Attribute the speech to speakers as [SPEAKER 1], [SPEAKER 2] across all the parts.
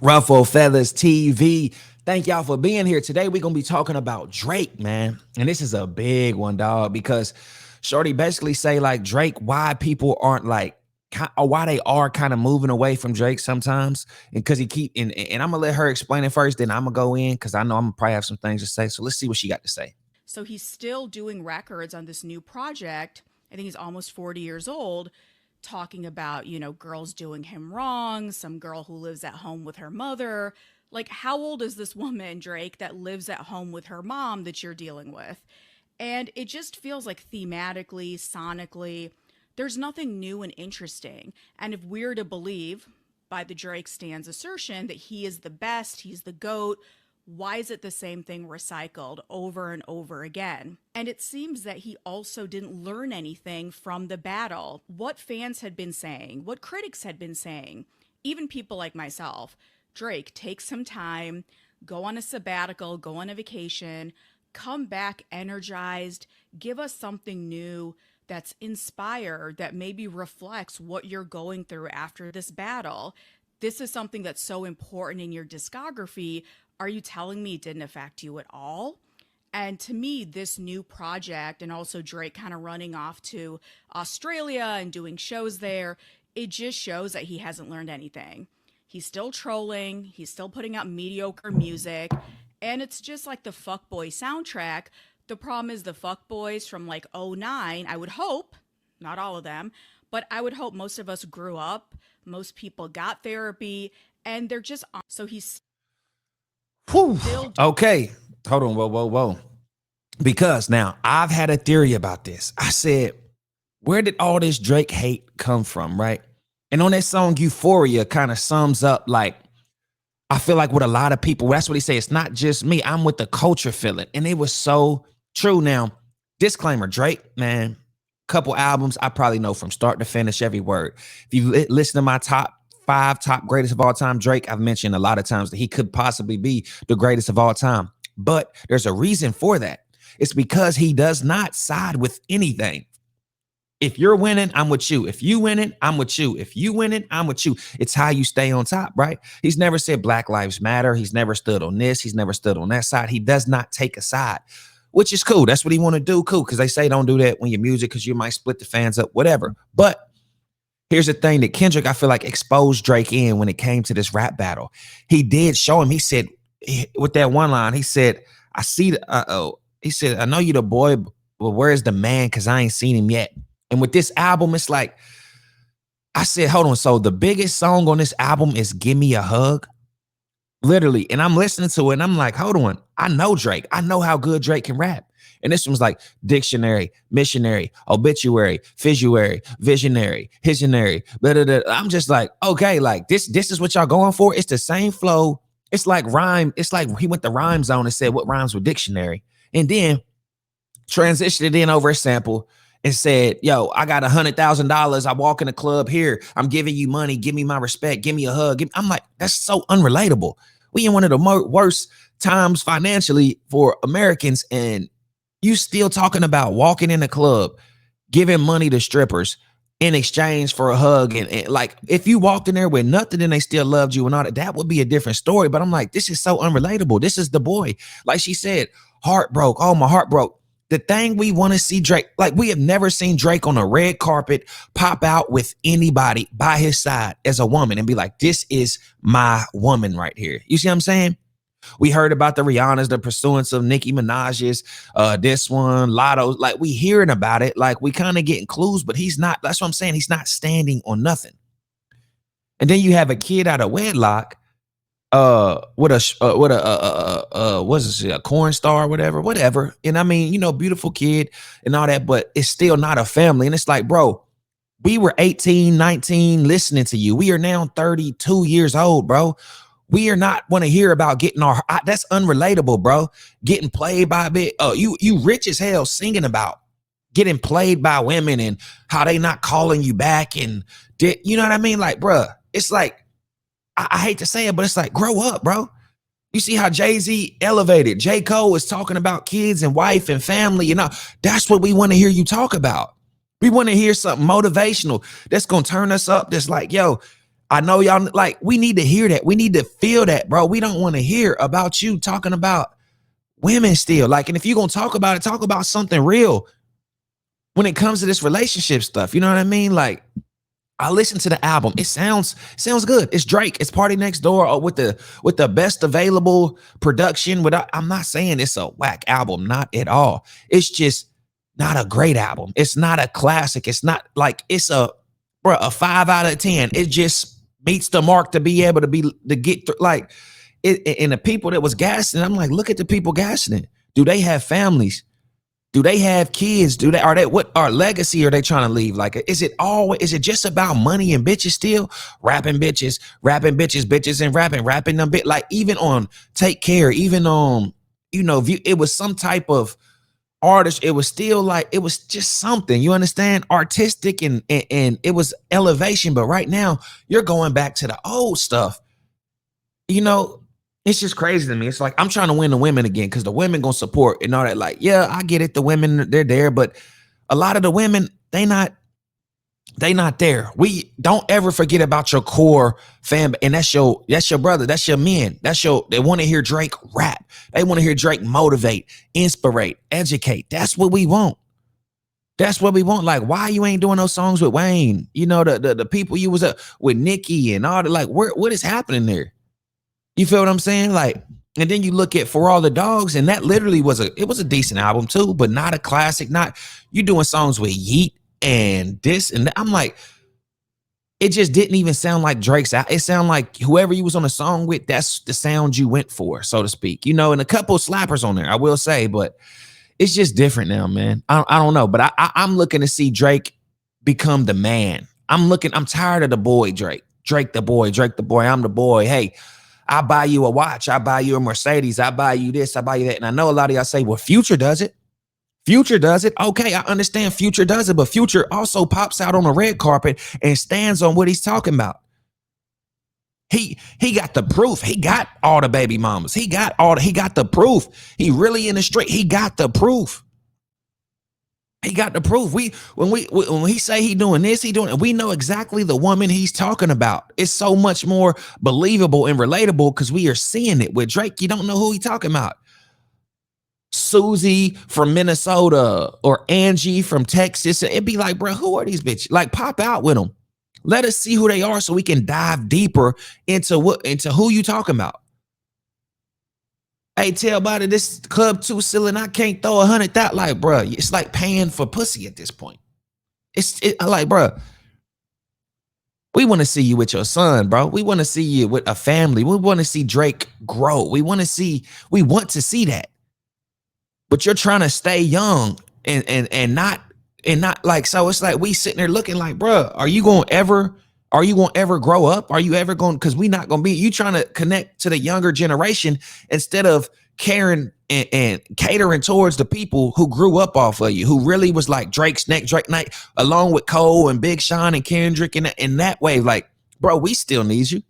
[SPEAKER 1] Ruffle Feathers TV. Thank y'all for being here. Today we're gonna be talking about Drake, man. And this is a big one, dog, because Shorty basically say like Drake, why people aren't like or why they are kind of moving away from Drake sometimes. And because he keep and I'm gonna let her explain it first, then I'm gonna go in because I know I'm gonna probably have some things to say. So let's see what she got to say.
[SPEAKER 2] So he's still doing records on this new project. I think he's almost 40 years old, talking about, girls doing him wrong, some girl who lives at home with her mother. Like, how old is this woman, Drake, that lives at home with her mom that you're dealing with? And it just feels like thematically, sonically, there's nothing new and interesting. And if we're to believe, by the Drake stand's assertion, that he is the best, he's the GOAT, why is it the same thing recycled over and over again? And it seems that he also didn't learn anything from the battle. What fans had been saying, what critics had been saying, even people like myself. Drake, take some time, go on a sabbatical, go on a vacation, come back energized, give us something new that's inspired, that maybe reflects what you're going through after this battle. This is something that's so important in your discography. Are you telling me it didn't affect you at all? And to me, this new project and also Drake kind of running off to Australia and doing shows there, it just shows that he hasn't learned anything. He's still trolling, he's still putting out mediocre music, and it's just like the Fuckboy soundtrack. The problem is the Fuckboys from like '09, I would hope, not all of them, but I would hope most of us grew up, most people got therapy, and they're just on. So he's
[SPEAKER 1] Whew.
[SPEAKER 2] still
[SPEAKER 1] Okay. Hold on. Whoa. Because now I've had a theory about this. I said, where did all this Drake hate come from? Right. And on that song, Euphoria kind of sums up like, I feel like with a lot of people, that's what he said. It's not just me. I'm with the culture feeling. And it was so true. Now, disclaimer, Drake, man, couple albums, I probably know from start to finish every word. If you listen to my top 5 top greatest of all time, Drake, I've mentioned a lot of times that he could possibly be the greatest of all time. But there's a reason for that. It's because he does not side with anything. If you're winning, I'm with you. If you winning, I'm with you. If you winning, I'm with you. It's how you stay on top, right? He's never said Black Lives Matter. He's never stood on this. He's never stood on that side. He does not take a side, which is cool. That's what he want to do. Cool. Because they say don't do that when you're music because you might split the fans up, whatever. But here's the thing that Kendrick, I feel like, exposed Drake in when it came to this rap battle. He did show him. He said, with that one line, he said, I see the, he said, I know you the boy, but where's the man? Because I ain't seen him yet. And with this album, it's like, I said, hold on. So the biggest song on this album is Give Me a Hug. Literally. And I'm listening to it and I'm like, hold on. I know Drake. I know how good Drake can rap. And this one's like dictionary, missionary, obituary, fisuary, visionary, visionary. I'm just like, okay, like this is what y'all going for. It's the same flow. It's like rhyme. It's like he went the rhyme zone and said what rhymes with dictionary. And then transitioned it in over a sample and said, yo, I got $100,000. I walk in the club here. I'm giving you money. Give me my respect. Give me a hug. I'm like, that's so unrelatable. We in one of the worst times financially for Americans. And you still talking about walking in the club, giving money to strippers in exchange for a hug. And like, if you walked in there with nothing and they still loved you and all that, that would be a different story. But I'm like, this is so unrelatable. This is the boy. Like she said, heart broke. Oh, my heart broke. The thing we want to see Drake, like we have never seen Drake on a red carpet pop out with anybody by his side as a woman and be like, this is my woman right here. You see what I'm saying? We heard about the Rihanna's, the pursuance of Nicki Minaj's, this one, Lotto's, like we hearing about it. Like we kind of getting clues, but he's not, that's what I'm saying. He's not standing on nothing. And then you have a kid out of wedlock with a what's this, a corn star, whatever. And I mean, you know, beautiful kid and all that, but it's still not a family. And it's like, bro, we were 18, 19 listening to you. We are now 32 years old, bro. We are not want to hear about getting that's unrelatable, bro. Getting played by a bit. You rich as hell singing about getting played by women and how they not calling you back. And you know what I mean? Like, bro, it's like, I hate to say it, but it's like, grow up, bro. You see how Jay-Z elevated. J. Cole is talking about kids and wife and family. You know, that's what we want to hear you talk about. We want to hear something motivational that's going to turn us up. That's like, yo, I know y'all like, we need to hear that. We need to feel that, bro. We don't want to hear about you talking about women still. Like, and if you're going to talk about it, talk about something real when it comes to this relationship stuff. You know what I mean? Like, I listened to the album. It sounds good. It's Drake. It's Party Next Door with the best available production. I'm not saying it's a whack album, not at all. It's just not a great album. It's not a classic. It's not like it's a 5 out of 10. It just meets the mark to be able to get through. Like it, and the people that was gassing, I'm like, look at the people gassing it. Do they have families? Do they have kids? What our legacy are they trying to leave? Like, is it just about money and bitches still? Rapping bitches, bitches and rapping them bit. Like, even on Take Care, even on, it was some type of artist. It was still like, it was just something, you understand? Artistic and it was elevation. But right now you're going back to the old stuff. It's just crazy to me. It's like, I'm trying to win the women again because the women gonna support and all that. Like, yeah, I get it. The women, they're there, but a lot of the women, they not there. We don't ever forget about your core fan, and that's your brother, that's your men, they want to hear Drake rap. They want to hear Drake motivate, inspirate, educate. That's what we want. That's what we want. Like, why you ain't doing those songs with Wayne? The people you was up with Nicki and all that. Like, what is happening there? You feel what I'm saying? Like, and then you look at For All the Dogs, and that literally was a decent album too, but not a classic. Not you doing songs with Yeet and this and that. I'm like, it just didn't even sound like Drake's. It sounded like whoever you was on a song with, that's the sound you went for, so to speak. And a couple slappers on there, I will say, but it's just different now, man. I don't know, but I'm looking to see Drake become the man. I'm tired of the boy Drake. Drake the boy, I'm the boy. Hey, I buy you a watch. I buy you a Mercedes. I buy you this. I buy you that. And I know a lot of y'all say, well, Future does it. Future does it. Okay, I understand Future does it, but Future also pops out on a red carpet and stands on what he's talking about. He got the proof. He got all the baby mamas. He got the proof. He really in the street. He got the proof. He got the proof. When he say he doing this, he doing it. We know exactly the woman he's talking about. It's so much more believable and relatable because we are seeing it. With Drake, you don't know who he talking about. Susie from Minnesota or Angie from Texas. It'd be like, bro, who are these bitches? Like, pop out with them. Let us see who they are so we can dive deeper into who you talking about. Hey, tell about it, this club too silly and I can't throw 100,000. Like, bro, it's like paying for pussy at this point. I like, bro, we want to see you with your son, bro. We want to see you with a family. We want to see Drake grow. We want to see that. But you're trying to stay young and not like, so it's like we sitting there looking like, bro, are you gonna ever grow up? Are you ever going? Because we not gonna be. You trying to connect to the younger generation instead of caring and catering towards the people who grew up off of you, who really was like Drake's neck, Drake night, along with Cole and Big Sean and Kendrick and in that way. Like, bro, we still need you.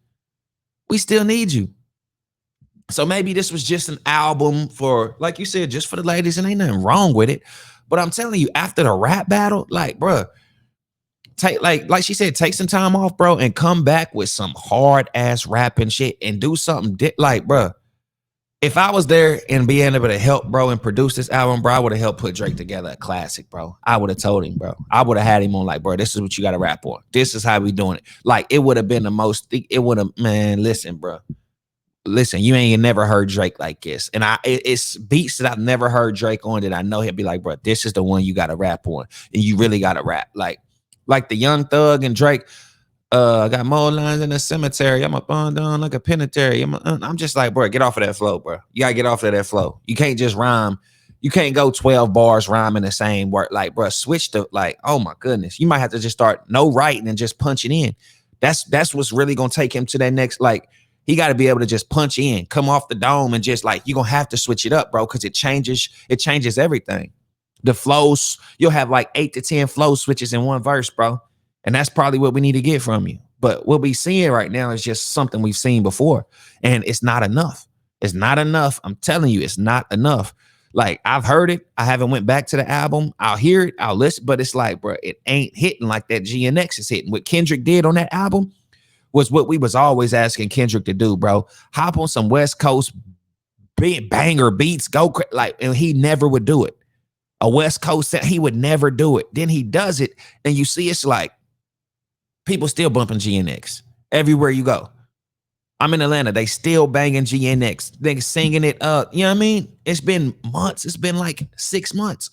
[SPEAKER 1] We still need you. So maybe this was just an album for, like you said, just for the ladies, and ain't nothing wrong with it. But I'm telling you, after the rap battle, like, bro, take like she said, take some time off, bro, and come back with some hard ass rapping shit and do something like, bro. If I was there and being able to help, bro, and produce this album, bro, I would have helped put Drake together a classic, bro. I would have told him, bro. I would have had him on like, bro, this is what you got to rap on. This is how we doing it. Like, it would have been the most. It would have, man. Listen, bro. Listen, you ain't never heard Drake like this. And it's beats that I've never heard Drake on that I know he'll be like, bro, this is the one you got to rap on. And you really got to rap. Like the Young Thug and Drake, I got more lines in the cemetery. I'm a bun down like a penitentiary. I'm just like, bro, get off of that flow, bro. You got to get off of that flow. You can't just rhyme. You can't go 12 bars rhyming the same word. Like, bro, switch to like, oh my goodness. You might have to just start no writing and just punching in. That's what's really going to take him to that next, like, he got to be able to just punch in, come off the dome, and just like, you're going to have to switch it up, bro, because it changes everything. The flows, you'll have like 8 to 10 flow switches in one verse, bro. And that's probably what we need to get from you. But what we seeing right now is just something we've seen before. And it's not enough. It's not enough. I'm telling you, it's not enough. Like, I've heard it. I haven't went back to the album. I'll hear it. I'll listen. But it's like, bro, it ain't hitting like that GNX is hitting. What Kendrick did on that album was what we was always asking Kendrick to do, bro. Hop on some West Coast banger beats, like, and he never would do it. A West Coast set, he would never do it. Then he does it, and you see it's like people still bumping GNX everywhere you go. I'm in Atlanta, they still banging GNX. They singing it up. You know what I mean? It's been months. It's been like 6 months.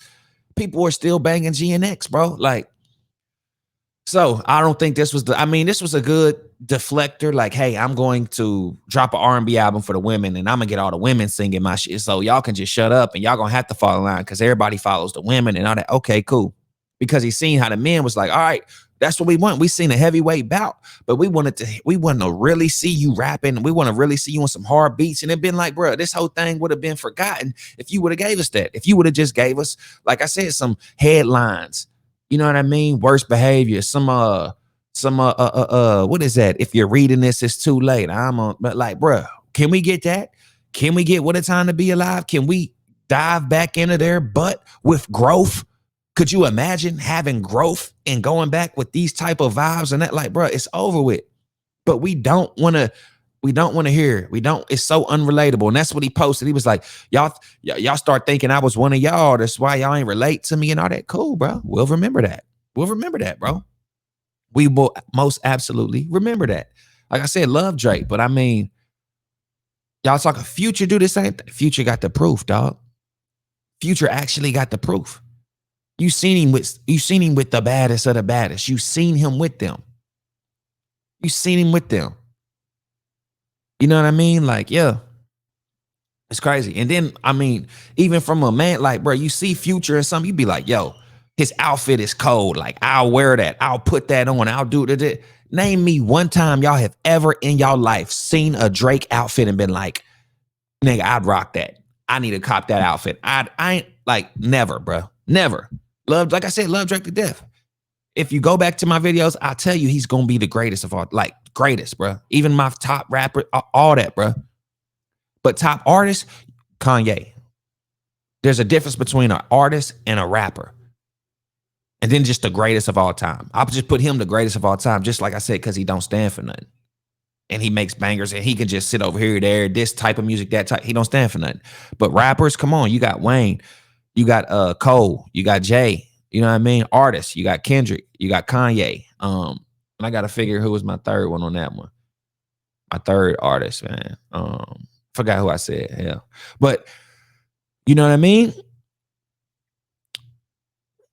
[SPEAKER 1] People are still banging GNX, bro. Like, so I don't think this was this was a good deflector. Like, hey, I'm going to drop an R&B album for the women, and I'm gonna get all the women singing my shit. So y'all can just shut up, and y'all gonna have to fall in line because everybody follows the women and all that. Okay, cool. Because he's seen how the men was like, all right, that's what we want. We seen a heavyweight bout, but we wanted to really see you rapping. We want to really see you on some hard beats. And it been like, bro, this whole thing would have been forgotten if you would have gave us that. If you would have just gave us, like I said, some headlines. You know what I mean? Worst behavior. What is that? If you're reading this, it's too late. But like, bro, can we get that? Can we get What a Time to Be Alive? Can we dive back into there, but with growth? Could you imagine having growth and going back with these type of vibes and that? Like, bro, it's over with. But we don't want to hear it. It's so unrelatable. And that's what he posted. He was like, y'all start thinking I was one of y'all. That's why y'all ain't relate to me and all that. Cool, bro. We'll remember that. Bro. We will most absolutely remember that. Like I said, love Drake, but I mean, y'all talking Future do the same thing. Future got the proof, dog. Future actually got the proof. You seen him with the baddest of the baddest. You seen him with them. You know what I mean? Like, yeah, it's crazy. And then, I mean, even from a man, like, bro, you see Future and something, you be like, yo, his outfit is cold. Like, I'll wear that. I'll put that on. I'll do it. Name me one time y'all have ever in your life seen a Drake outfit and been like, nigga, I'd rock that. I need to cop that outfit. I ain't like, never, bro. Never. Like I said, love Drake to death. If you go back to my videos, I'll tell you he's gonna be the greatest of all, like greatest, bro. Even my top rapper, all that, bro. But top artist, Kanye. There's a difference between an artist and a rapper. And then just the greatest of all time. I'll just put him the greatest of all time, just like I said, because he don't stand for nothing. And he makes bangers and he can just sit over here, there, this type of music, that type. He don't stand for nothing. But rappers, come on, you got Wayne. You got Cole, you got Jay, you know what I mean? Artists, you got Kendrick, you got Kanye. And I gotta figure who was my third one on that one. My third artist, man. Forgot who I said. Yeah. But you know what I mean?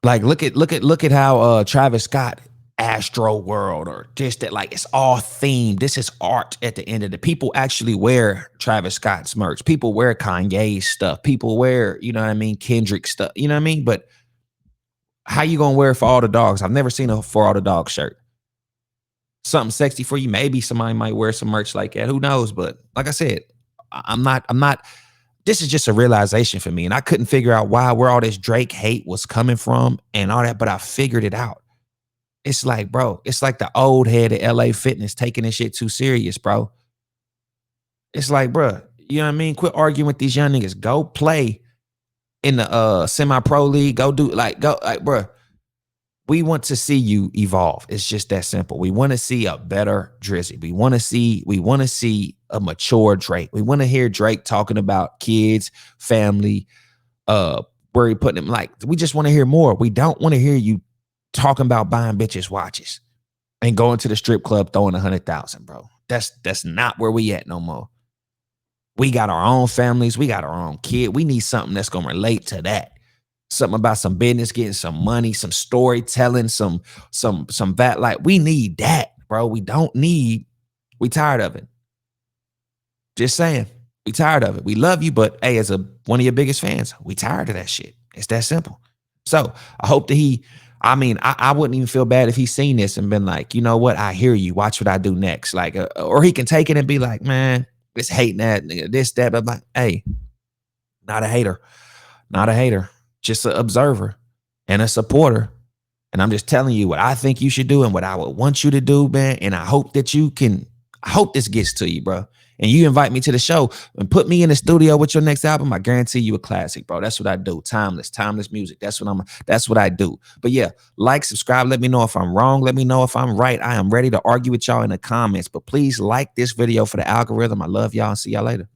[SPEAKER 1] Like look at how Travis Scott, Astro World, or just that, like it's all themed. This is art at the end of the people actually wear Travis Scott's merch. People wear Kanye's stuff. People wear, you know what I mean, Kendrick stuff. You know what I mean? But how you gonna wear it for all the dogs? I've never seen a For All the Dogs shirt. Something sexy for you. Maybe somebody might wear some merch like that. Who knows? But like I said, I'm not. This is just a realization for me. And I couldn't figure out where all this Drake hate was coming from and all that, but I figured it out. It's like, bro, it's like the old head at LA Fitness taking this shit too serious, bro. It's like, bro, you know what I mean? Quit arguing with these young niggas. Go play in the semi-pro league. Go, bro. We want to see you evolve. It's just that simple. We want to see a better Drizzy. We want to see a mature Drake. We want to hear Drake talking about kids, family, where he putting them. Like, we just want to hear more. We don't want to hear you talking about buying bitches watches and going to the strip club throwing 100,000, bro. That's not where we at no more. We got our own families. We got our own kid. We need something that's gonna relate to that. Something about some business, getting some money, some storytelling, some that. Like, we need that, bro. We tired of it. Just saying, we tired of it. We love you, but hey, as one of your biggest fans, we tired of that shit. It's that simple. So I hope that I wouldn't even feel bad if he's seen this and been like, you know what? I hear you. Watch what I do next. Like, or he can take it and be like, man, this hating that, this, that. But like, hey, not a hater. Just an observer and a supporter. And I'm just telling you what I think you should do and what I would want you to do, man. And I hope that I hope this gets to you, bro. and you invite me to the show and put me in the studio with your next album, I guarantee you a classic, bro. That's what I do. Timeless music. That's what I do. But yeah, like, subscribe. Let me know if I'm wrong. Let me know if I'm right. I am ready to argue with y'all in the comments. But please like this video for the algorithm. I love y'all and see y'all later.